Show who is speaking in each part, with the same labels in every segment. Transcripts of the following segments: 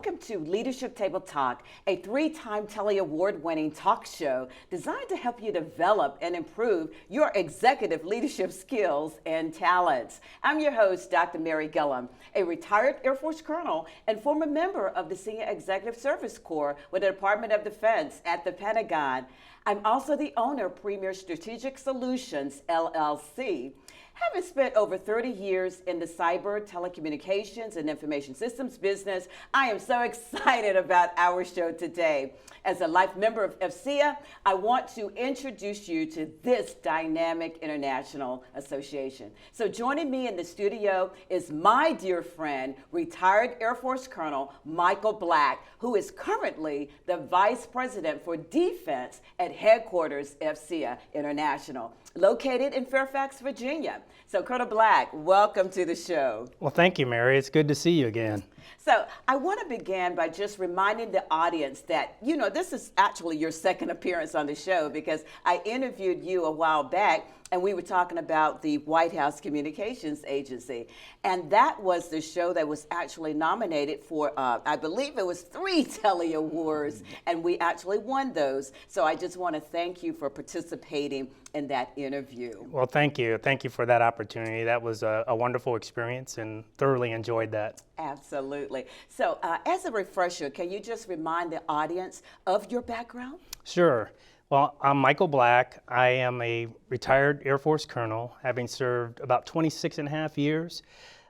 Speaker 1: Welcome to Leadership Table Talk, a 3-time Telly Award-winning talk show designed to help you develop and improve your executive leadership skills and talents. I'm your host, Dr. Mary Gillam, a retired Air Force colonel and former member of the Senior Executive Service Corps with the Department of Defense at the Pentagon. I'm also the owner of Premier Strategic Solutions, LLC. Having spent over 30 years in the cyber, telecommunications, and information systems business, I am so excited about our show today. As a life member of AFCEA, I want to introduce you to this dynamic international association. So joining me in the studio is my dear friend, retired Air Force Colonel Michael Black, who is currently the Vice President for Defense at Headquarters AFCEA International, located in Fairfax, Virginia. So Colonel Black, welcome to the show.
Speaker 2: Well, thank you, Mary. It's good to see you again.
Speaker 1: So I want to begin by just reminding the audience that, this is actually your second appearance on the show, because I interviewed you a while back and we were talking about the White House Communications Agency. And that was the show that was actually nominated for, I believe it was 3 Telly Awards, and we actually won those. So I just want to thank you for participating in that interview.
Speaker 2: Well, thank you. Thank you for that opportunity. That was a wonderful experience and thoroughly enjoyed that.
Speaker 1: Absolutely. So as a refresher, can you just remind the audience of your background?
Speaker 2: Sure. Well, I'm Michael Black. I am a retired Air Force colonel, having served about 26 and a half years.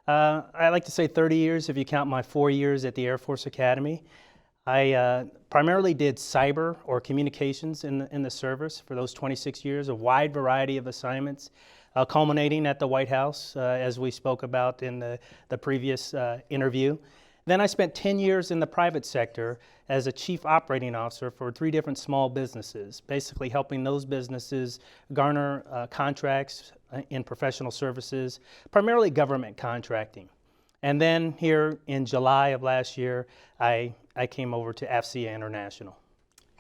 Speaker 2: I like to say 30 years if you count my 4 years at the Air Force Academy. I primarily did cyber or communications in the service for those 26 years, a wide variety of assignments, culminating at the White House, as we spoke about in the previous interview. Then I spent 10 years in the private sector as a chief operating officer for 3 different small businesses, basically helping those businesses garner contracts in professional services, primarily government contracting. And then here in July of last year, I came over to AFCEA International.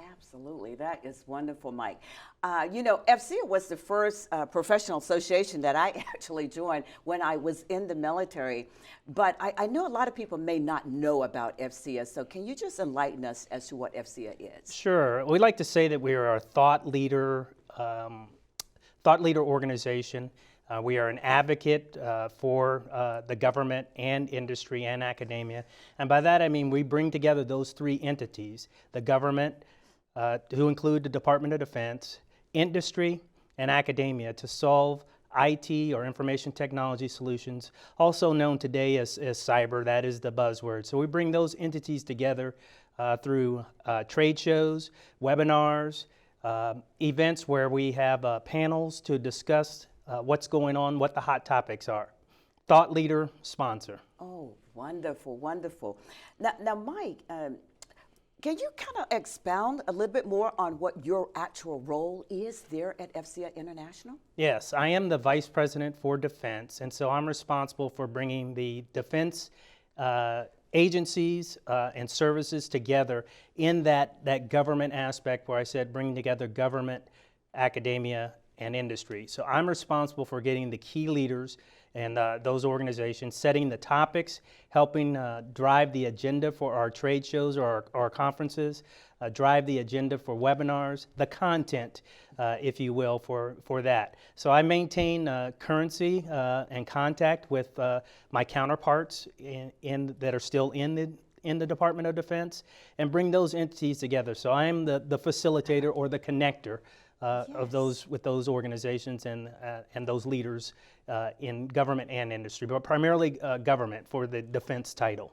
Speaker 1: Absolutely, that is wonderful, Mike. AFCEA was the first professional association that I actually joined when I was in the military. But I know a lot of people may not know about AFCEA, so can you just enlighten us as to what AFCEA is?
Speaker 2: Sure. We like to say that we are a thought leader organization. We are an advocate for the government and industry and academia. And by that I mean we bring together those 3 entities, the government, who include the Department of Defense, industry, and academia, to solve IT or information technology solutions, also known today as cyber. That is the buzzword. So we bring those entities together through trade shows, webinars, events where we have panels to discuss what's going on, what the hot topics are. Thought leader, sponsor.
Speaker 1: Oh, wonderful, wonderful. Now Mike, can you kind of expound a little bit more on what your actual role is there at AFCEA International?
Speaker 2: Yes, I am the Vice President for Defense, and so I'm responsible for bringing the defense agencies and services together in that government aspect where I said bringing together government, academia, and industry. So I'm responsible for getting the key leaders and those organizations, setting the topics, helping drive the agenda for our trade shows or our conferences, drive the agenda for webinars, the content, if you will, for that. So I maintain currency and contact with my counterparts that are still in the Department of Defense, and bring those entities together. So I am the facilitator or the connector of those with those organizations and those leaders in government and industry, but primarily government for the defense title.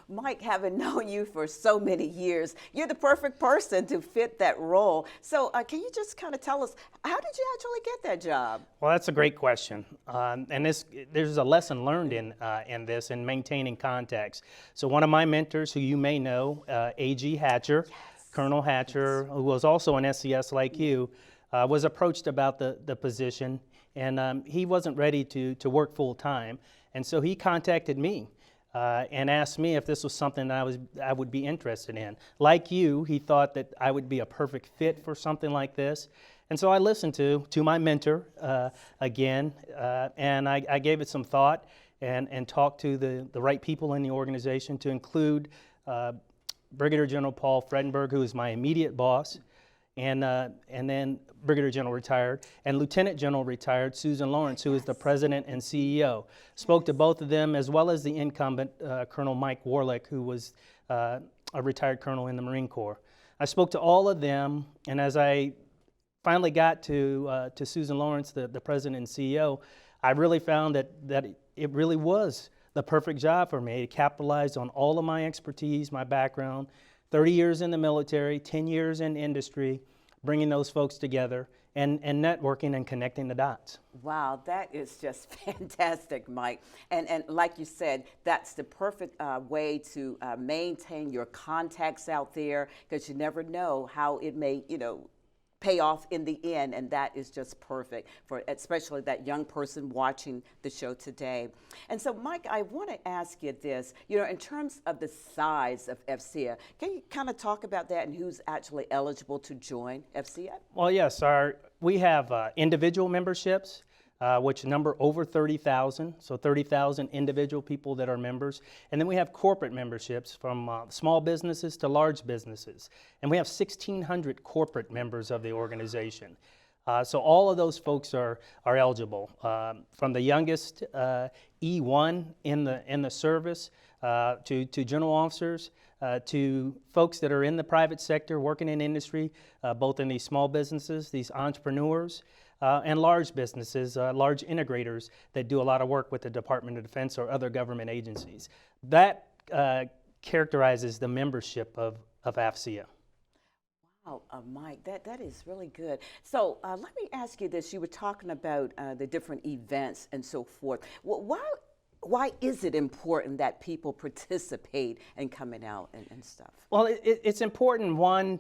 Speaker 1: Mike, having known you for so many years, you're the perfect person to fit that role. So can you just kind of tell us, how did you actually get that job?
Speaker 2: Well, that's a great question. And there's a lesson learned in this, in maintaining contacts. So one of my mentors, who you may know, A.G. Hatcher, yes. Colonel Hatcher, yes. Who was also an SCS like you, was approached about the position, and he wasn't ready to work full time. And so he contacted me. And asked me if this was something that I would be interested in. Like you, he thought that I would be a perfect fit for something like this. And so I listened to my mentor again, and I gave it some thought and talked to the right people in the organization, to include Brigadier General Paul Fredenberg, who is my immediate boss, and then Brigadier General retired, and Lieutenant General retired Susan Lawrence, who is the President and CEO. Spoke to both of them, as well as the incumbent Colonel Mike Warlick, who was a retired colonel in the Marine Corps. I spoke to all of them, and as I finally got to Susan Lawrence, the President and CEO, I really found that it really was the perfect job for me. It capitalized on all of my expertise, my background, 30 years in the military, 10 years in industry, bringing those folks together and networking and connecting the dots.
Speaker 1: Wow, that is just fantastic, Mike. And like you said, that's the perfect way to maintain your contacts out there, because you never know how it may, pay off in the end, and that is just perfect for especially that young person watching the show today. And so, Mike, I want to ask you this, in terms of the size of AFCEA, can you kind of talk about that and who's actually eligible to join AFCEA?
Speaker 2: Well, yes, we have individual memberships, which number over 30,000, so 30,000 individual people that are members. And then we have corporate memberships from small businesses to large businesses. And we have 1,600 corporate members of the organization. So all of those folks are eligible, from the youngest E1 in the service to general officers, to folks that are in the private sector working in industry, both in these small businesses, these entrepreneurs, and large businesses, large integrators that do a lot of work with the Department of Defense or other government agencies. That characterizes the membership of AFCEA.
Speaker 1: Wow, Mike, that is really good. So let me ask you this. You were talking about the different events and so forth. Why is it important that people participate in coming out and stuff?
Speaker 2: Well, it's important, one,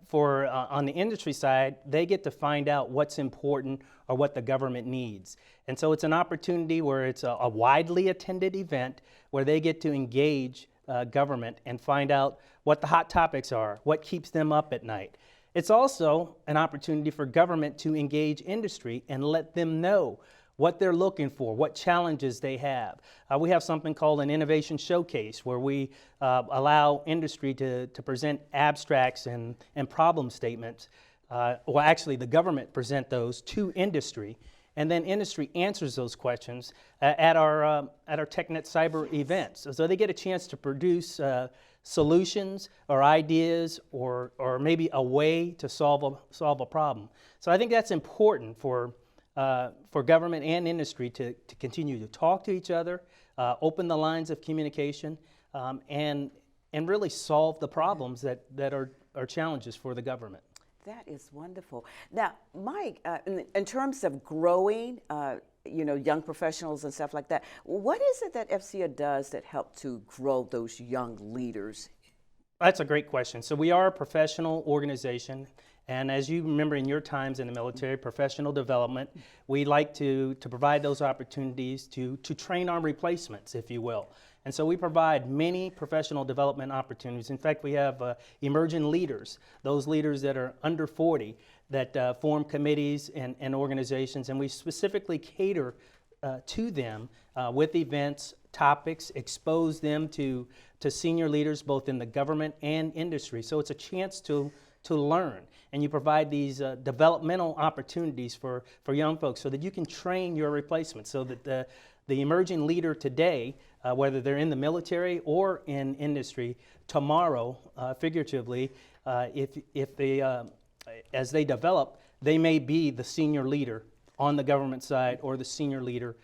Speaker 2: for on the industry side, they get to find out what's important or what the government needs. And so it's an opportunity where it's a widely attended event where they get to engage government and find out what the hot topics are, what keeps them up at night. It's also an opportunity for government to engage industry and let them know what they're looking for, what challenges they have. We have something called an innovation showcase where we allow industry to present abstracts and problem statements. Well, actually, the government present those to industry, and then industry answers those questions at our TechNet cyber events. So they get a chance to produce solutions or ideas or maybe a way to solve a problem. So I think that's important for government and industry to continue to talk to each other, open the lines of communication, and really solve the problems that are challenges for the government.
Speaker 1: That is wonderful. Now, Mike, in terms of growing, young professionals and stuff like that, what is it that AFCEA does that help to grow those young leaders?
Speaker 2: That's a great question. So we are a professional organization. And as you remember in your times in the military, professional development, we like to provide those opportunities to train our replacements, if you will. And so we provide many professional development opportunities. In fact, we have emerging leaders, those leaders that are under 40 that form committees and organizations, and we specifically cater to them with events, topics, expose them to senior leaders both in the government and industry. So it's a chance to learn, and you provide these developmental opportunities for young folks so that you can train your replacements, so that the emerging leader today, whether they're in the military or in industry, tomorrow, figuratively, if they, as they develop, they may be the senior leader on the government side or the senior leader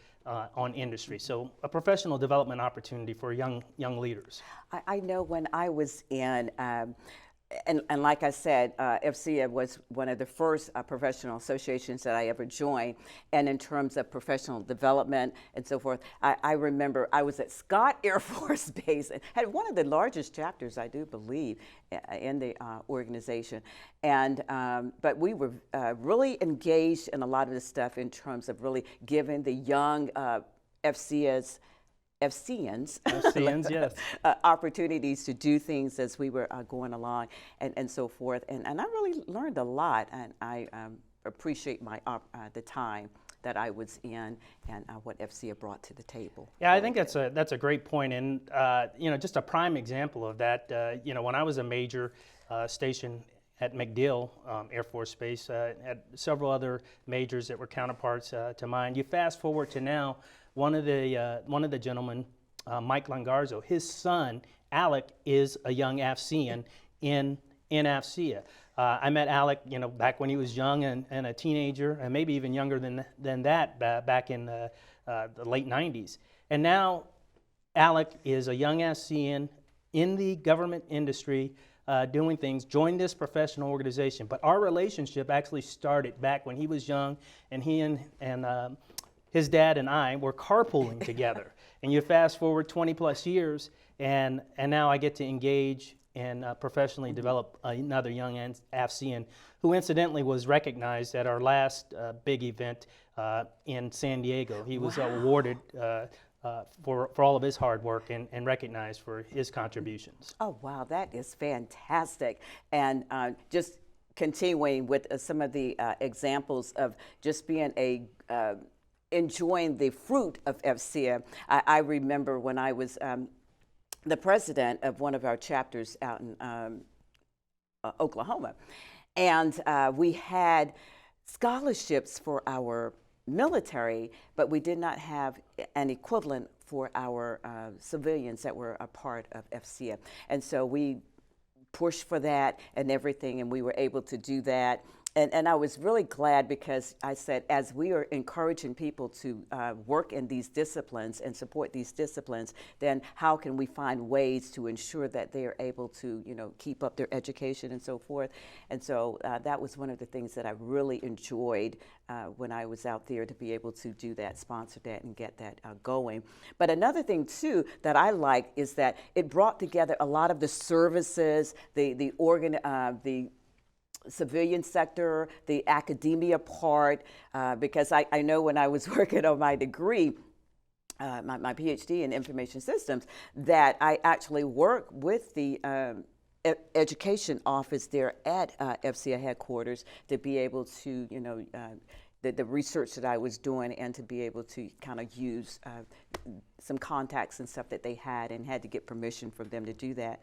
Speaker 2: on industry. So a professional development opportunity for young leaders.
Speaker 1: I know when I was in and like I said, AFCEA was one of the first professional associations that I ever joined. And in terms of professional development and so forth, I remember I was at Scott Air Force Base and had one of the largest chapters, I do believe, in the organization. And but we were really engaged in a lot of this stuff in terms of really giving the young AFCEA's AFCEANs,
Speaker 2: yes.
Speaker 1: Opportunities to do things as we were going along and so forth. And I really learned a lot, and I appreciate the time that I was in and what AFCEA brought to the table.
Speaker 2: Yeah, I think that's a great point, and just a prime example of that. When I was a major stationed at MacDill Air Force Base, had several other majors that were counterparts to mine. You fast forward to now, one of the gentlemen, Mike Longarzo, his son Alec is a young AFCEAN in AFCEA. I met Alec, back when he was young and a teenager, and maybe even younger than that, back in the late 90s. And now Alec is a young AFCEAN in the government industry, doing things, joined this professional organization. But our relationship actually started back when he was young, and he and his dad and I were carpooling together. And you fast forward 20 plus years, and now I get to engage and professionally develop another young AFCEAN who incidentally was recognized at our last big event in San Diego. He was awarded for all of his hard work and recognized for his contributions.
Speaker 1: Oh, wow, that is fantastic. And just continuing with some of the examples of just being enjoying the fruit of AFCEA. I remember when I was the president of one of our chapters out in Oklahoma, and we had scholarships for our military, but we did not have an equivalent for our civilians that were a part of AFCEA. And so we pushed for that and everything, and we were able to do that. And I was really glad because I said, as we are encouraging people to work in these disciplines and support these disciplines, then how can we find ways to ensure that they are able to, keep up their education and so forth. And so that was one of the things that I really enjoyed when I was out there, to be able to do that, sponsor that, and get that going. But another thing too that I like is that it brought together a lot of the services, the civilian sector, the academia part, because I know when I was working on my degree, my PhD in information systems, that I actually work with the education office there at AFCEA headquarters to be able to, the research that I was doing, and to be able to kind of use some contacts and stuff that they had, and had to get permission from them to do that.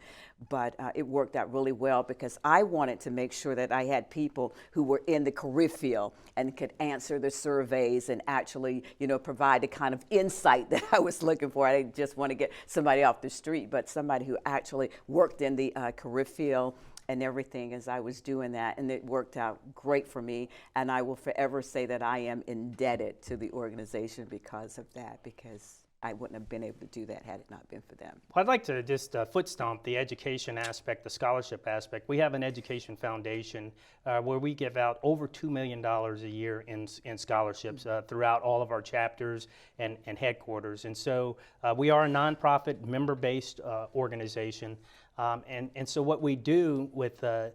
Speaker 1: But it worked out really well because I wanted to make sure that I had people who were in the career field and could answer the surveys and actually, provide the kind of insight that I was looking for. I didn't just want to get somebody off the street, but somebody who actually worked in the career field and everything as I was doing that, and it worked out great for me, and I will forever say that I am indebted to the organization because of that, because I wouldn't have been able to do that had it not been for them.
Speaker 2: Well, I'd like to just foot stomp the education aspect, the scholarship aspect. We have an education foundation where we give out over $2 million a year in scholarships throughout all of our chapters and headquarters. And so we are a nonprofit, member-based organization. And so what we do with the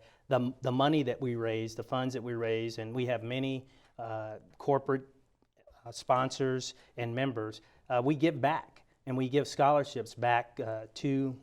Speaker 2: money that we raise, the funds that we raise, and we have many corporate sponsors and members, we give back, and we give scholarships back to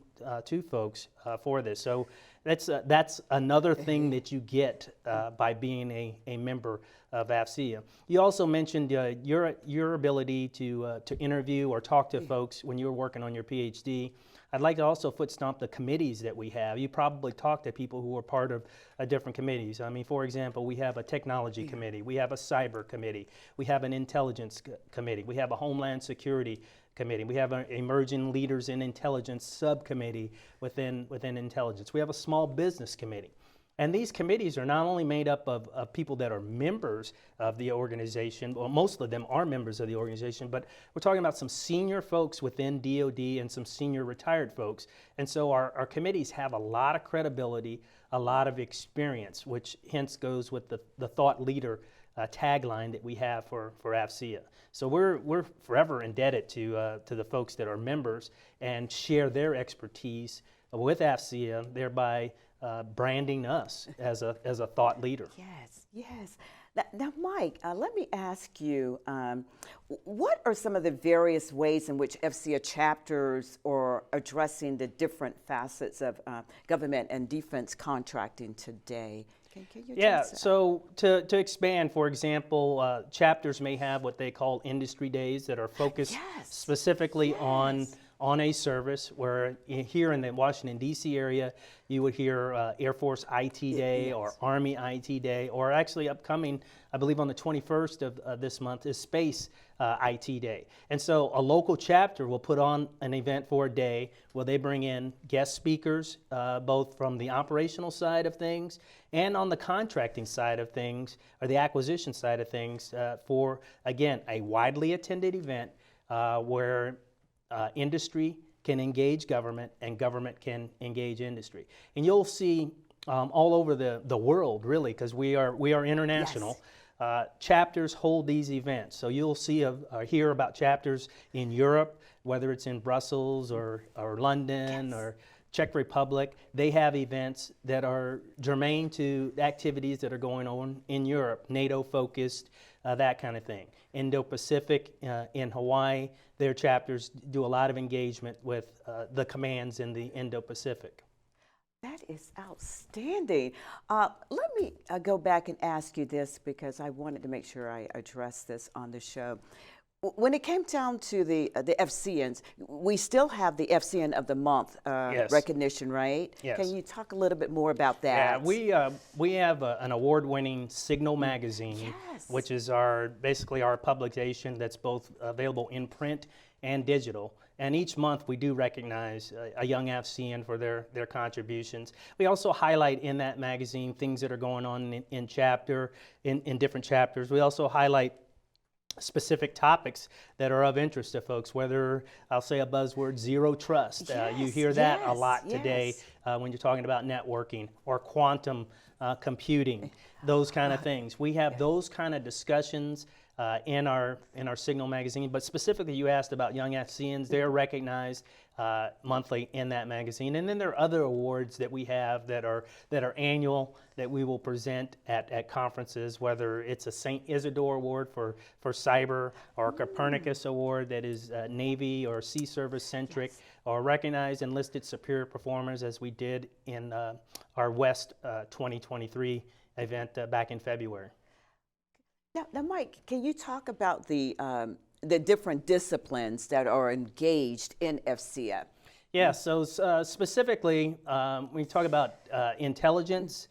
Speaker 2: folks for this. So that's another thing that you get by being a member of AFCEA. You also mentioned your ability to interview or talk to folks when you were working on your PhD. I'd like to also foot stomp the committees that we have. You probably talk to people who are part of different committees. I mean, for example, we have a technology committee, we have a cyber committee, we have an intelligence committee, we have a homeland security committee, we have an emerging leaders in intelligence subcommittee within intelligence, we have a small business committee. And these committees are not only made up of people that are members of the organization, well, most of them are members of the organization, but we're talking about some senior folks within DOD and some senior retired folks. And so our committees have a lot of credibility, a lot of experience, which hence goes with the thought leader tagline that we have for AFCEA. So we're forever indebted to the folks that are members and share their expertise with AFCEA, thereby branding us as a thought leader.
Speaker 1: Yes. Now, Mike, let me ask you, what are some of the various ways in which AFCEA chapters are addressing the different facets of government and defense contracting today? Can you
Speaker 2: Yeah,
Speaker 1: address that?
Speaker 2: so to expand, for example, chapters may have what they call industry days that are focused
Speaker 1: Yes.
Speaker 2: specifically on
Speaker 1: Yes.
Speaker 2: a service, where here in the Washington, D.C. area, you would hear Air Force IT Day or
Speaker 1: Yes.
Speaker 2: Army IT Day, or actually upcoming, I believe on the 21st of this month, is Space IT Day. And so a local chapter will put on an event for a day where they bring in guest speakers, both from the operational side of things and on the contracting side of things, or the acquisition side of things, for, again, a widely attended event where industry can engage government and government can engage industry. And you'll see all over the world, really, because we are international.
Speaker 1: Yes.
Speaker 2: Chapters hold these events. So you'll see or hear about chapters in Europe, whether it's in Brussels or London
Speaker 1: Yes.
Speaker 2: or Czech Republic. They have events that are germane to activities that are going on in Europe, NATO-focused, that kind of thing. Indo-Pacific in Hawaii, their chapters do a lot of engagement with the commands in the Indo-Pacific.
Speaker 1: That is outstanding. Let me go back and ask you this, because I wanted to make sure I address this on the show. When it came down to the AFCEANs, we still have the AFCEAN of the Month
Speaker 2: Yes.
Speaker 1: recognition, right?
Speaker 2: Yes.
Speaker 1: Can you talk a little bit more about
Speaker 2: Yeah,
Speaker 1: that?
Speaker 2: we have an award-winning Signal magazine,
Speaker 1: Yes.
Speaker 2: which is basically our publication that's both available in print and digital. And each month we do recognize a young AFCEAN for their contributions. We also highlight in that magazine things that are going on in different chapters. We also highlight specific topics that are of interest to folks, whether, I'll say a buzzword, zero trust. You
Speaker 1: Yes,
Speaker 2: hear that a
Speaker 1: yes,
Speaker 2: lot today
Speaker 1: yes.
Speaker 2: when you're talking about networking or quantum computing, those kind of things. We have those kind of discussions in our Signal magazine, but specifically you asked about young AFCEANs. They're recognized monthly in that magazine. And then there are other awards that we have that are annual, that we will present at conferences, whether it's a St. Isidore Award for cyber, or a Copernicus Award that is Navy or Sea Service centric, or recognized and listed superior performers, as we did in our West 2023 event back in February.
Speaker 1: Now, Mike, can you talk about the different disciplines that are engaged in AFCEA?
Speaker 2: Yeah, so specifically, we talk about intelligence,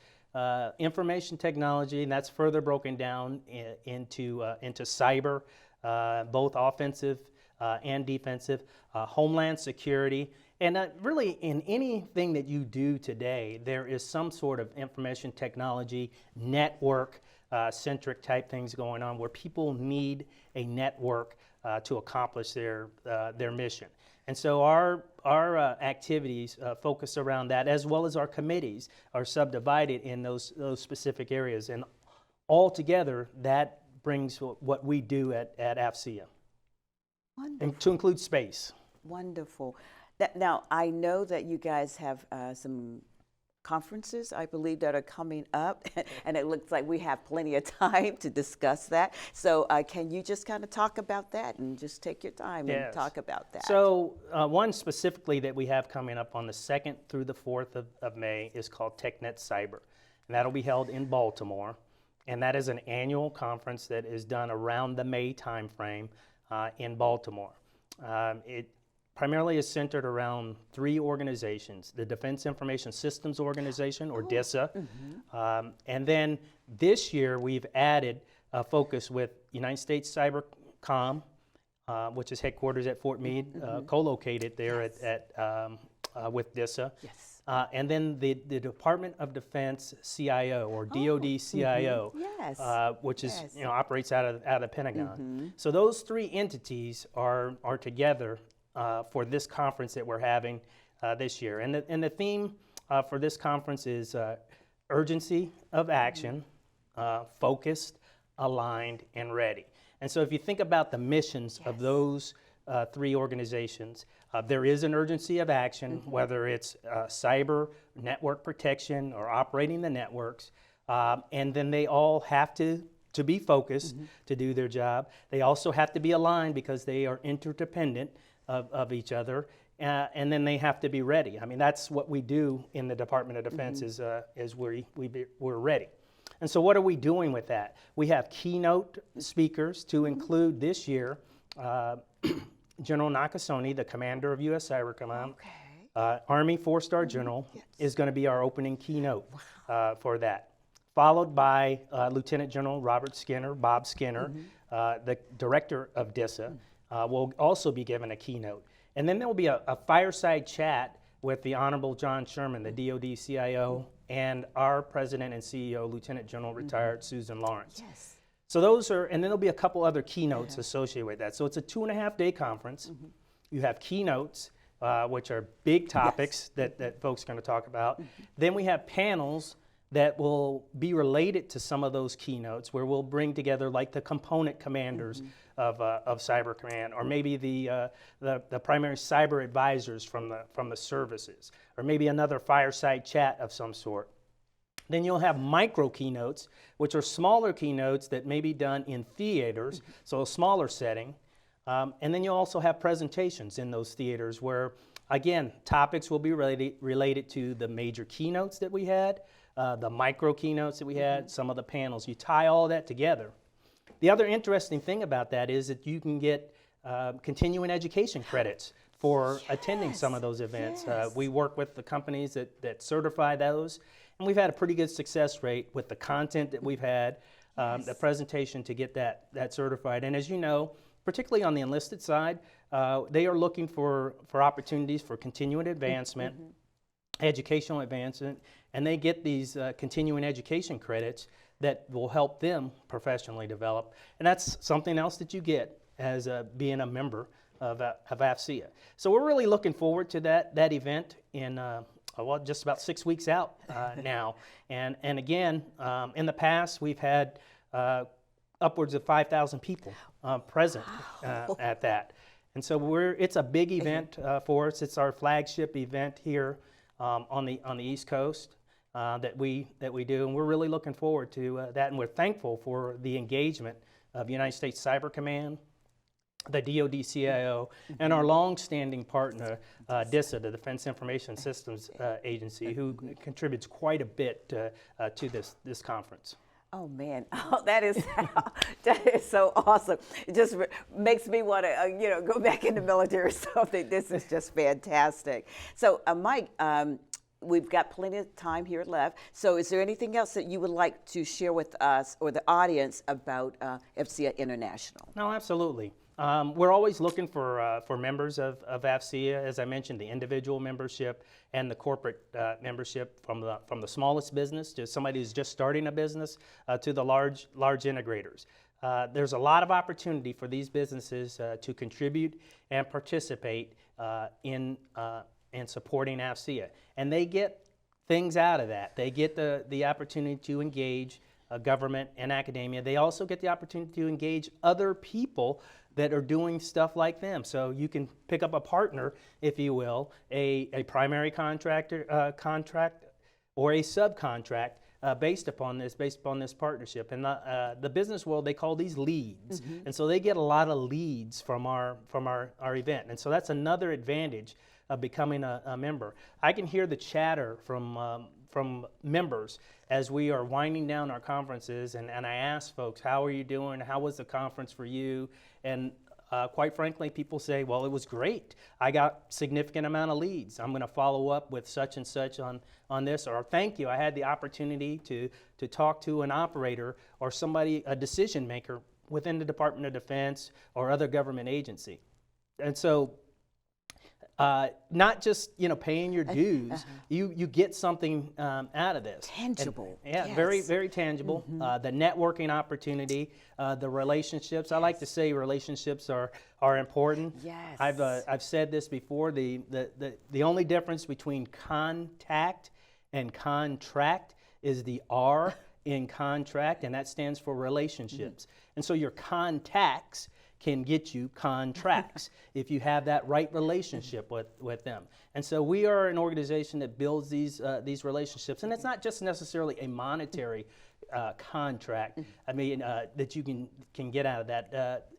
Speaker 2: information technology, and that's further broken down into cyber, both offensive and defensive, homeland security, and really in anything that you do today, there is some sort of information technology, network, centric type things going on, where people need a network to accomplish their mission. And so our activities focus around that, as well as our committees are subdivided in those specific areas. And altogether, that brings what we do at AFCEA, and to include space.
Speaker 1: Wonderful. Now, I know that you guys have some conferences, I believe, that are coming up, and it looks like we have plenty of time to discuss that. So can you just kind of talk about that and just take your time and talk about that?
Speaker 2: So one specifically that we have coming up on the 2nd through the 4th of May is called TechNet Cyber, and that'll be held in Baltimore, and that is an annual conference that is done around the May timeframe in Baltimore. It primarily is centered around 3 organizations: the Defense Information Systems Organization, or DISA, and then this year we've added a focus with United States Cybercom, which is headquarters at Fort Meade, co-located there with DISA.
Speaker 1: Yes.
Speaker 2: And then the Department of Defense CIO, or DoD CIO,
Speaker 1: Yes.
Speaker 2: which is operates out of the Pentagon. So those 3 entities are together for this conference that we're having this year. And the theme for this conference is urgency of action, focused, aligned, and ready. And so if you think about the missions of those 3 organizations, there is an urgency of action, whether it's cyber, network protection, or operating the networks, and then they all have to be focused to do their job. They also have to be aligned because they are interdependent of each other. and then they have to be ready. I mean, that's what we do in the Department of Defense is we're ready. And so what are we doing with that? We have keynote speakers to include this year General Nakasone, the commander of U.S. Cyber Command. Army 4-star general is going to be our opening keynote for that. Followed by Lieutenant General Bob Skinner, the director of DISA, will also be given a keynote. And then there will be a fireside chat with the Honorable John Sherman, the DoD CIO, and our President and CEO, Lieutenant General retired Susan Lawrence. So those are, and then there'll be a couple other keynotes associated with that. So it's a 2.5-day conference. You have keynotes, which are big topics that folks are going to talk about. Then we have panels that will be related to some of those keynotes, where we'll bring together like the component commanders of Cyber Command, or maybe the primary cyber advisors from the services, or maybe another fireside chat of some sort. Then you'll have micro keynotes, which are smaller keynotes that may be done in theaters, so a smaller setting. And then you'll also have presentations in those theaters where, again, topics will be related to the major keynotes that we had, the micro keynotes that we had, some of the panels. You tie all that together. The other interesting thing about that is that you can get continuing education credits for attending some of those events. We work with the companies that certify those, and we've had a pretty good success rate with the content that we've had, the presentation to get that certified. And as you know, particularly on the enlisted side, they are looking for opportunities for continuing advancement, educational advancement, and they get these continuing education credits that will help them professionally develop. And that's something else that you get as being a member of AFCEA. So we're really looking forward to that event in just about 6 weeks out now. And again, in the past, we've had upwards of 5,000 people present at that. And so it's a big event for us. It's our flagship event here on the East Coast that we do, and we're really looking forward to that. And we're thankful for the engagement of United States Cyber Command, the DoD CIO, and our long-standing partner, DISA, the Defense Information Systems Agency, who contributes quite a bit to this conference.
Speaker 1: Oh man, that is so awesome. It just makes me want to go back in the military or something. This is just fantastic. So Mike, we've got plenty of time here left. So is there anything else that you would like to share with us or the audience about AFCEA International?
Speaker 2: No, absolutely. We're always looking for members of AFCEA, as I mentioned, the individual membership and the corporate membership, from the smallest business to somebody who's just starting a business to the large integrators. There's a lot of opportunity for these businesses to contribute and participate in supporting AFCEA, and they get things out of that. They get the opportunity to engage government and academia. They also get the opportunity to engage other people that are doing stuff like them. So you can pick up a partner, if you will, a primary contract or a subcontract based upon this partnership. And the business world, they call these leads. And so they get a lot of leads from our event. And so that's another advantage of becoming a member. I can hear the chatter from members as we are winding down our conferences, and I ask folks, how are you doing? How was the conference for you? And quite frankly, people say, well, it was great. I got significant amount of leads. I'm going to follow up with such and such on this, or thank you, I had the opportunity to talk to an operator or somebody, a decision maker within the Department of Defense or other government agency. And so not just paying your dues, you get something out of this.
Speaker 1: Tangible.
Speaker 2: And, yeah,
Speaker 1: yes.
Speaker 2: very, very tangible. The networking opportunity, the relationships. I like to say relationships are important.
Speaker 1: Yes.
Speaker 2: I've said this before. The only difference between contact and contract is the R in contract, and that stands for relationships. And so your contacts can get you contracts if you have that right relationship with them. And so we are an organization that builds these relationships, and it's not just necessarily a monetary contract. I mean that you can get out of that.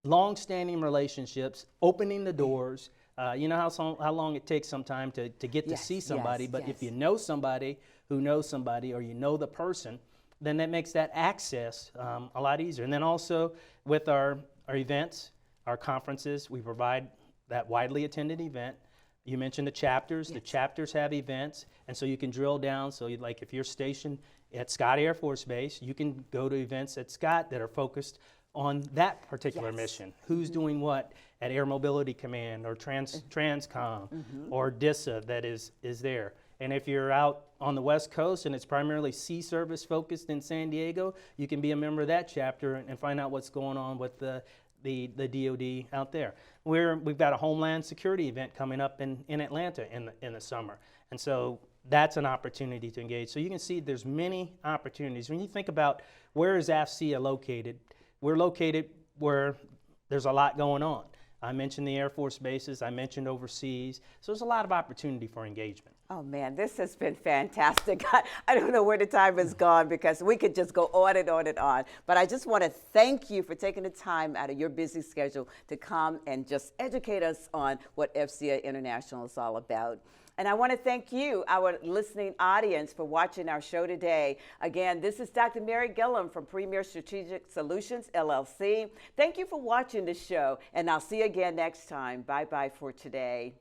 Speaker 2: Long-standing relationships, opening the doors, You know how long it takes sometime to get to
Speaker 1: Yes,
Speaker 2: see somebody,
Speaker 1: yes,
Speaker 2: but
Speaker 1: yes.
Speaker 2: if you know somebody who knows somebody, or you know the person, then that makes that access a lot easier. And then also with our events, our conferences, we provide that widely attended event. You mentioned the chapters.
Speaker 1: Yes.
Speaker 2: The chapters have events, and so you can drill down. So like if you're stationed at Scott Air Force Base, you can go to events at Scott that are focused on that particular
Speaker 1: Yes.
Speaker 2: mission. Who's doing what at Air Mobility Command or Transcom or DISA that is there. And if you're out on the West Coast and it's primarily sea service focused in San Diego, you can be a member of that chapter and find out what's going on with the DoD out there. We've got a Homeland Security event coming up in Atlanta in the summer. And so that's an opportunity to engage. So you can see there's many opportunities. When you think about where is AFCEA located, we're located where there's a lot going on. I mentioned the Air Force bases, I mentioned overseas, so there's a lot of opportunity for engagement.
Speaker 1: Oh man, this has been fantastic. I don't know where the time has gone because we could just go on and on and on. But I just want to thank you for taking the time out of your busy schedule to come and just educate us on what AFCEA International is all about. And I want to thank you, our listening audience, for watching our show today. Again, this is Dr. Mary Gillam from Premier Strategic Solutions, LLC. Thank you for watching the show, and I'll see you again next time. Bye-bye for today.